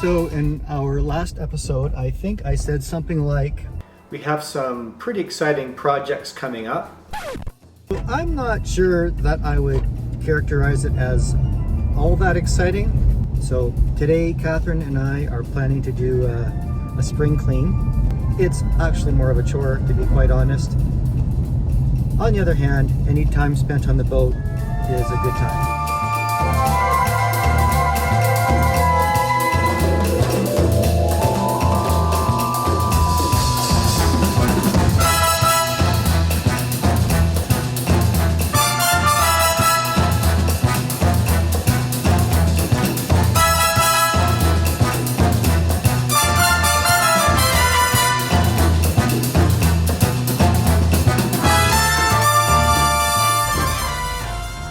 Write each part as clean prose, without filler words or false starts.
So in our last episode, I think I said something like, we have some pretty exciting projects coming up. I'm not sure that I would characterize it as all that exciting. So today, Catherine and I are planning to do a spring clean. It's actually more of a chore, to be quite honest. On the other hand, any time spent on the boat is a good time.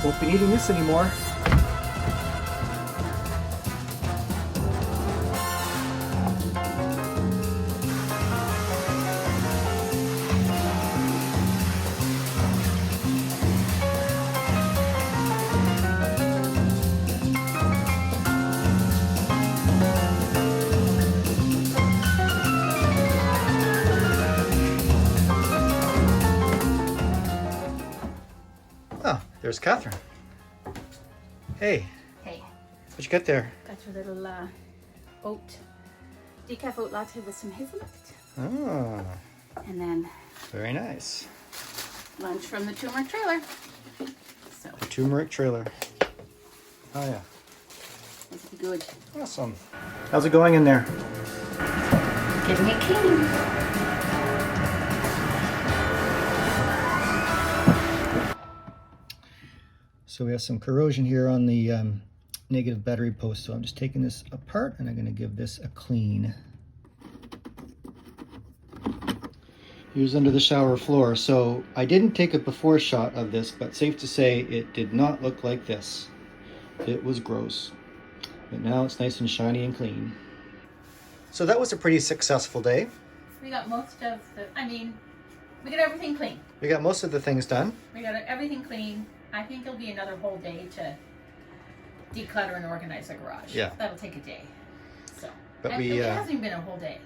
Won't be needing this anymore. Oh, there's Catherine. Hey. Hey. What'd you get there? Got your little decaf oat latte with some hazelnut. Oh. And then Very nice. lunch from the turmeric trailer. So The turmeric trailer. Oh yeah. it's good. Awesome. How's it going in there? Getting it clean. So we have some corrosion here on the negative battery post. So I'm just taking this apart and I'm going to give this a clean. Here's under the shower floor. So I didn't take a before shot of this, but safe to say it did not look like this. It was gross. But now it's nice and shiny and clean. So that was a pretty successful day. We got most of we got everything clean. We got most of the things done. We got everything clean. I think it'll be another whole day to declutter and organize the garage. Yeah. That'll take a day. So, But and it hasn't even been a whole day.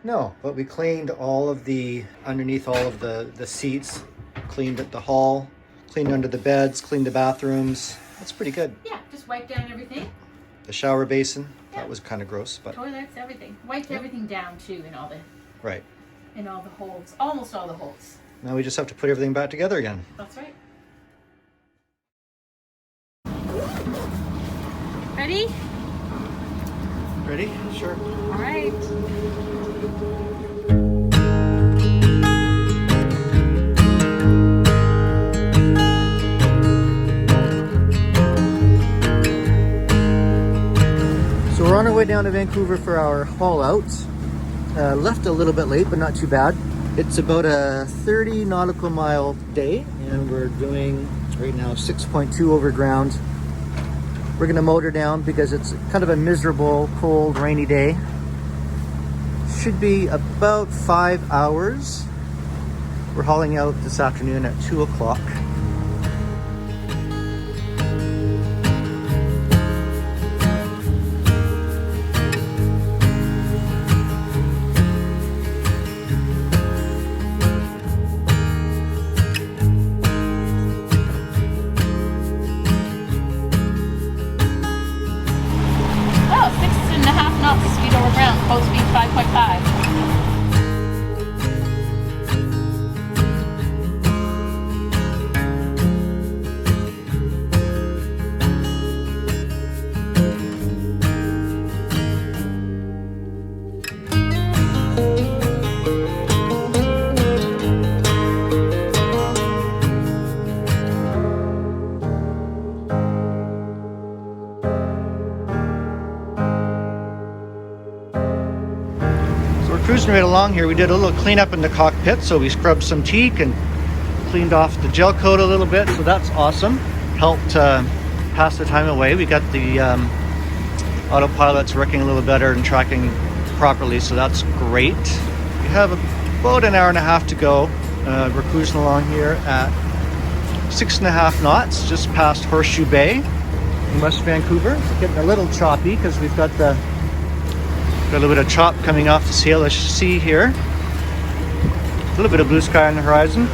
No, but we cleaned all of the, underneath all of the seats, cleaned at the hall, cleaned under the beds, cleaned the bathrooms. That's pretty good. Yeah, just wiped down everything. The shower basin, Yeah. that was kind of gross, but Toilets, everything. Wiped everything down too in all the right. holes. Almost all the holes. Now we just have to put everything back together again. That's right. Ready? Ready? Sure. All right. So we're on our way down to Vancouver for our haul out. Left a little bit late, but not too bad. It's about a 30 nautical mile day, and we're doing right now 6.2 over ground. We're gonna motor down because it's kind of a miserable, cold, rainy day. Should be about 5 hours. We're hauling out this afternoon at 2 o'clock. Oh, 6.5 knots speed over ground. Boat speed 5.5. Cruising right along here, we did a little cleanup in the cockpit, so we scrubbed some teak and cleaned off the gel coat a little bit, so that's awesome. Helped pass the time away. We got the autopilot's working a little better and tracking properly, so that's great. We have about an hour and a half to go. We're cruising along here at 6.5 knots, just past Horseshoe Bay in West Vancouver. It's getting a little choppy because we've got the Got a little bit of chop coming off the Salish Sea here. A little bit of blue sky on the horizon.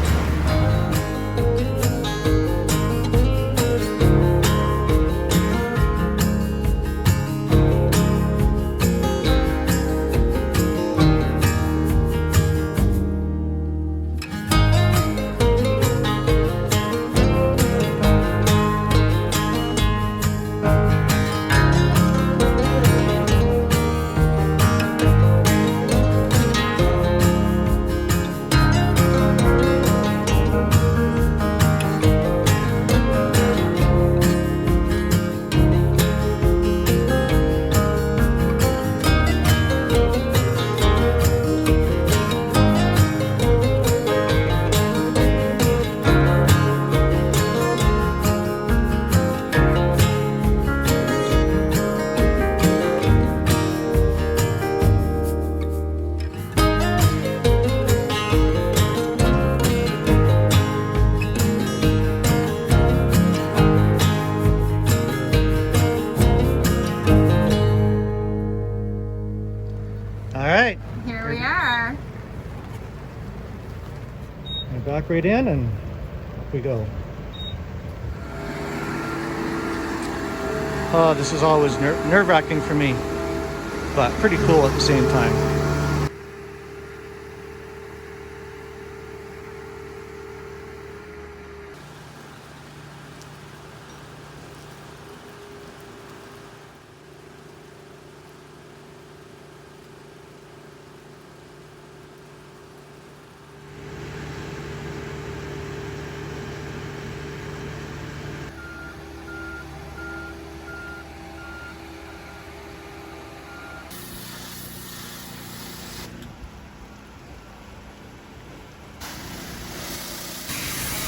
Here we are. And back right in and up we go. Oh, this is always nerve-wracking for me, but pretty cool at the same time.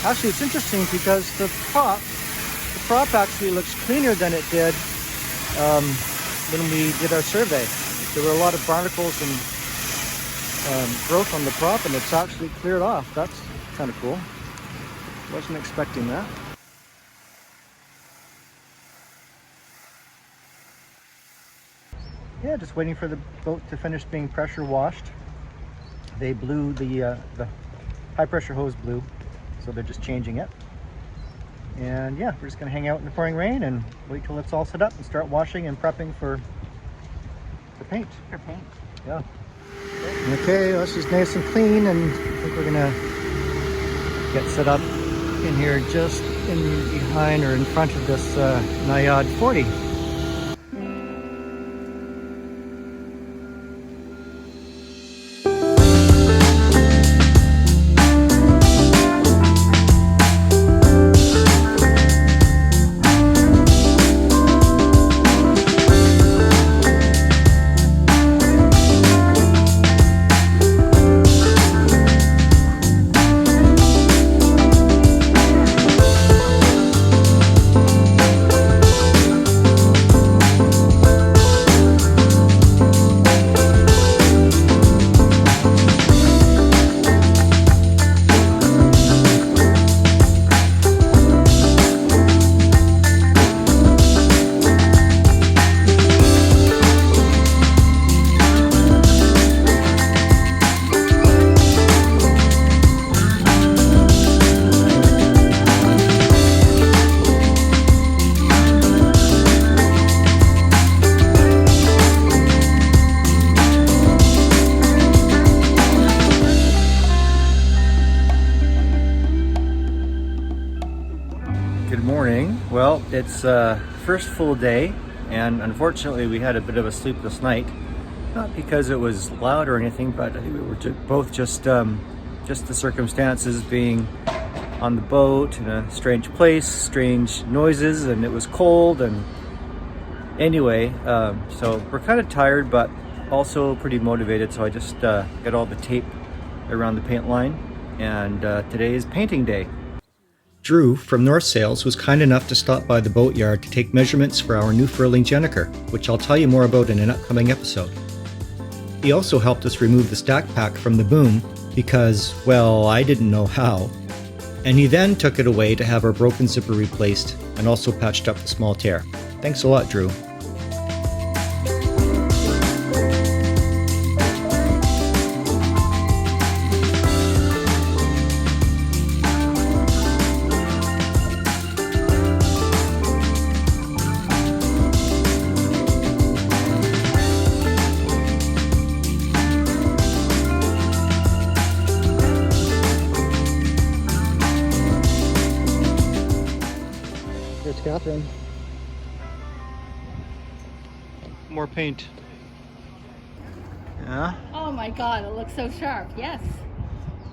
Actually, it's interesting because the prop actually looks cleaner than it did when we did our survey. There were a lot of barnacles and growth on the prop, and it's actually cleared off. That's kind of cool. Wasn't expecting that. Yeah, just waiting for the boat to finish being pressure washed. They blew the high pressure hose blew. So they're just changing it. And yeah, we're just gonna hang out in the pouring rain and wait till it's all set up and start washing and prepping for paint. For paint. Yeah. Okay, well, she's nice and clean, and I think we're gonna get set up in here just in behind or in front of this Naiad 40. Good morning. Well, it's first full day, and unfortunately we had a bit of a sleepless night. Not because it was loud or anything, but I think we were both just the circumstances being on the boat in a strange place, strange noises, and it was cold. And anyway, so we're kind of tired, but also pretty motivated. So I just got all the tape around the paint line, and today is painting day. Drew from North Sails was kind enough to stop by the boatyard to take measurements for our new furling Jenniker, which I'll tell you more about in an upcoming episode. He also helped us remove the stack pack from the boom because, well, I didn't know how. And he then took it away to have our broken zipper replaced and also patched up the small tear. Thanks a lot, Drew. Catherine? More paint. Yeah? Oh my God, it looks so sharp. Yes.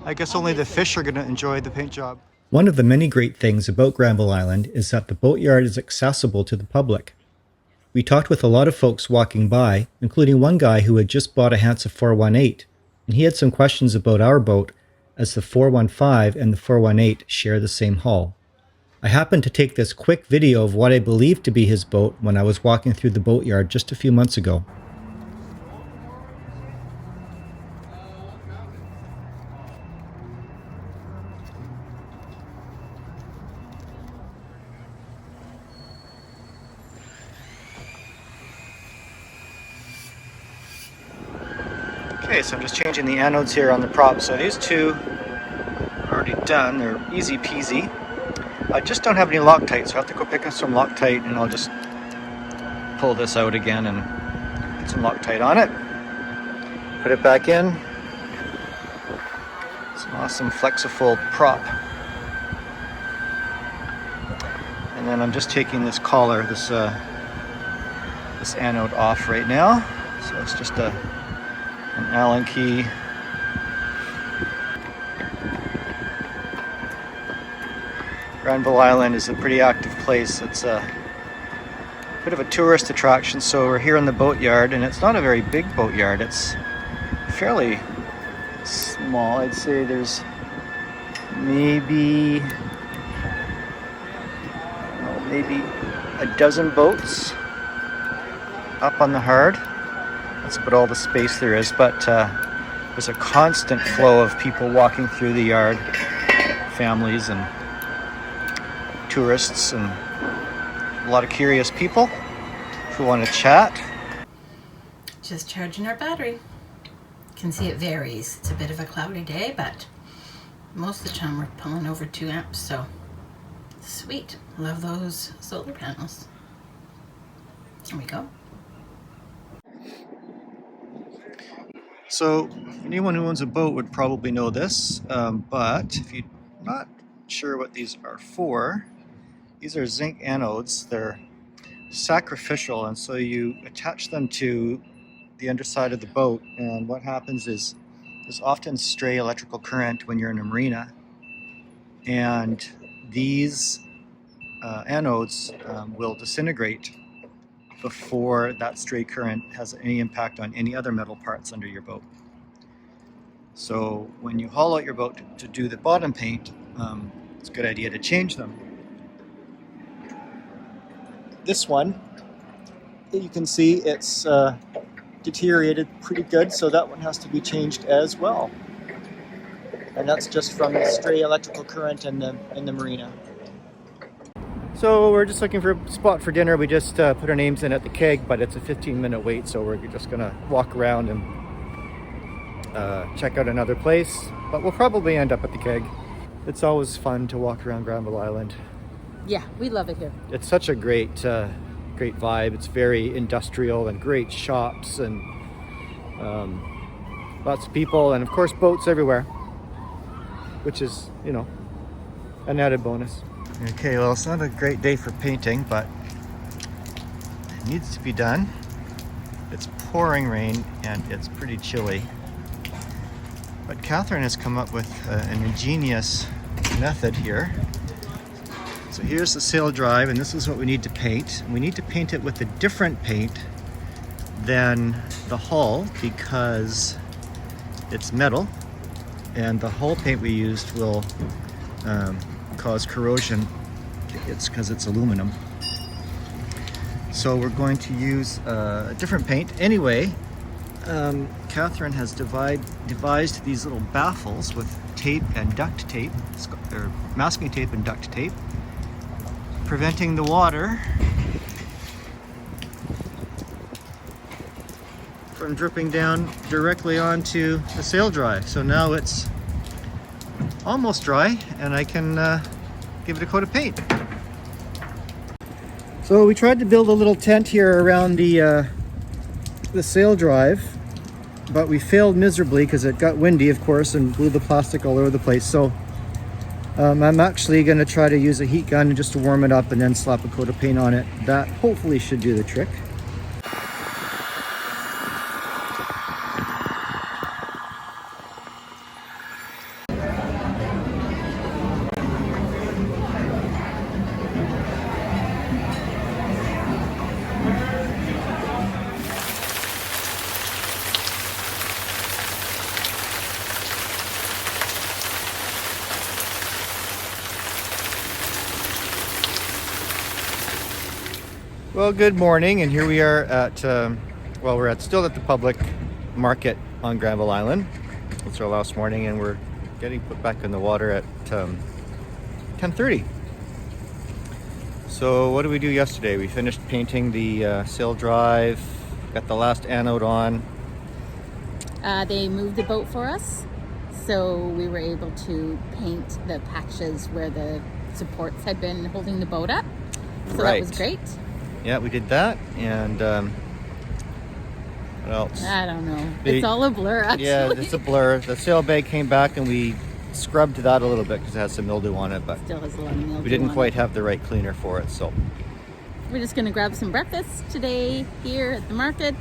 I guess only the fish are going to enjoy the paint job. One of the many great things about Granville Island is that the boatyard is accessible to the public. We talked with a lot of folks walking by, including one guy who had just bought a Hansa 418, and he had some questions about our boat, as the 415 and the 418 share the same hull. I happened to take this quick video of what I believed to be his boat when I was walking through the boatyard just a few months ago. Okay, so I'm just changing the anodes here on the prop. So these two are already done. They're easy peasy. I just don't have any Loctite, so I have to go pick up some Loctite, and I'll just pull this out again and put some Loctite on it. Put it back in. It's an awesome Flexifold prop. And then I'm just taking this collar, this anode off right now. So it's just an Allen key. Granville Island is a pretty active place. It's a bit of a tourist attraction, so we're here in the boatyard, and it's not a very big boatyard. It's fairly small. I'd say there's maybe a dozen boats up on the hard. That's about all the space there is, but there's a constant flow of people walking through the yard, families and tourists, and a lot of curious people who want to chat. Just charging our battery. You can see it varies. It's a bit of a cloudy day, but most of the time we're pulling over 2 amps, so sweet. Love those solar panels. Here we go. So anyone who owns a boat would probably know this, but if you're not sure what these are for, these are zinc anodes. They're sacrificial, and so you attach them to the underside of the boat, and what happens is there's often stray electrical current when you're in a marina, and these anodes will disintegrate before that stray current has any impact on any other metal parts under your boat. So when you haul out your boat to do the bottom paint, it's a good idea to change them. This one, you can see it's deteriorated pretty good, so that one has to be changed as well. And that's just from the stray electrical current in the marina. So we're just looking for a spot for dinner. We just put our names in at the keg, but it's a 15-minute wait, so we're just gonna walk around and check out another place. But we'll probably end up at the keg. It's always fun to walk around Granville Island. Yeah, we love it here. It's such a great vibe. It's very industrial and great shops and lots of people, and of course boats everywhere, which is, you know, an added bonus. Okay, well, it's not a great day for painting, but it needs to be done. It's pouring rain and it's pretty chilly. But Catherine has come up with an ingenious method here. So here's the sail drive, and this is what we need to paint. We need to paint it with a different paint than the hull because it's metal, and the hull paint we used will cause corrosion. It's because it's aluminum. So we're going to use a different paint. Anyway, Catherine has devised these little baffles with tape and duct tape, or masking tape and duct tape, preventing the water from dripping down directly onto the sail drive. So now it's almost dry, and I can give it a coat of paint. So we tried to build a little tent here around the sail drive, but we failed miserably because it got windy, of course, and blew the plastic all over the place. So I'm actually going to try to use a heat gun just to warm it up and then slap a coat of paint on it. That hopefully should do the trick. Well, good morning, and here we are at, we're still at the public market on Granville Island. It's our last morning, and we're getting put back in the water at 10:30. So what did we do yesterday? We finished painting the sail drive, got the last anode on. They moved the boat for us, so we were able to paint the patches where the supports had been holding the boat up. So Right. That was great. Yeah, we did that, and what else? I don't know. It's all a blur, actually. Yeah, it's a blur. The sail bag came back, and we scrubbed that a little bit because it has some mildew on it, but Still has a lot of mildew we didn't on quite it. have the right cleaner for it. So We're just going to grab some breakfast today here at the market.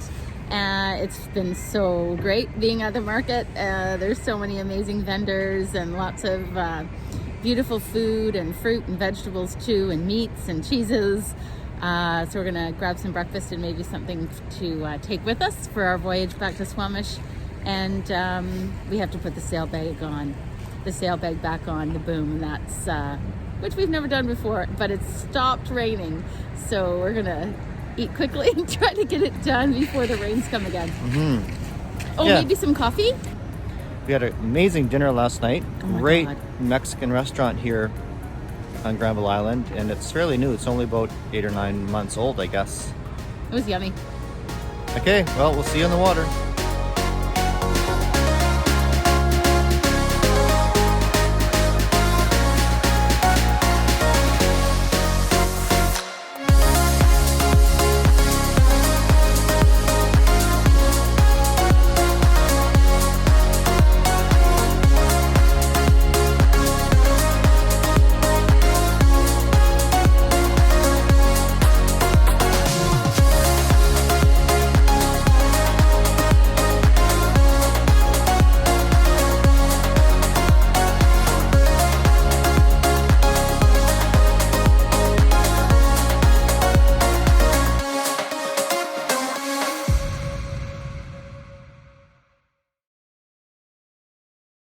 It's been so great being at the market. There's so many amazing vendors and lots of beautiful food and fruit and vegetables too, and meats and cheeses. So we're going to grab some breakfast and maybe something to take with us for our voyage back to Squamish. And we have to put the sail bag back on the boom. That's which we've never done before, but it's stopped raining. So we're going to eat quickly and try to get it done before the rains come again. Oh, Yeah. maybe some coffee? we had an amazing dinner last night. Oh my Great God. Mexican restaurant here on Granville Island, and it's fairly new. It's only about 8 or 9 months old, I guess. It was yummy. Okay, well, we'll see you on the water.